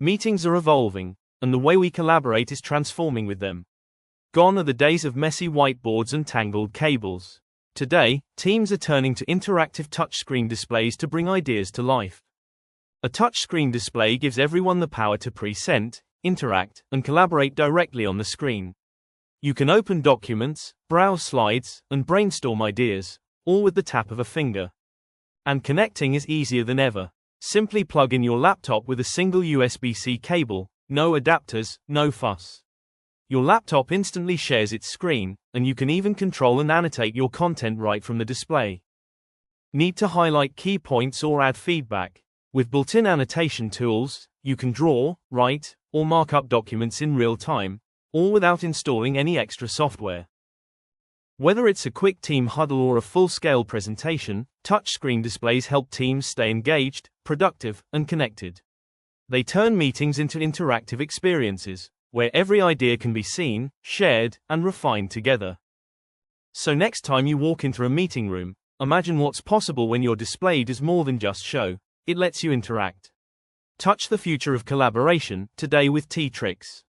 Meetings are evolving, and the way we collaborate is transforming with them. Gone are the days of messy whiteboards and tangled cables. Today, teams are turning to interactive touchscreen displays to bring ideas to life. A touchscreen display gives everyone the power to present, interact, and collaborate directly on the screen. You can open documents, browse slides, and brainstorm ideas, all with the tap of a finger. And connecting is easier than ever. Simply plug in your laptop with a single USB-C cable, no adapters, no fuss. Your laptop instantly shares its screen, and you can even control and annotate your content right from the display. Need to highlight key points or add feedback? With built-in annotation tools, you can draw, write, or mark up documents in real time, all without installing any extra software. Whether it's a quick team huddle or a full-scale presentation, touchscreen displays help teams stay engaged, productive, and connected. They turn meetings into interactive experiences, where every idea can be seen, shared, and refined together. So next time you walk into a meeting room, imagine what's possible when your display does more than just show. It lets you interact. Touch the future of collaboration, today with Teatrx.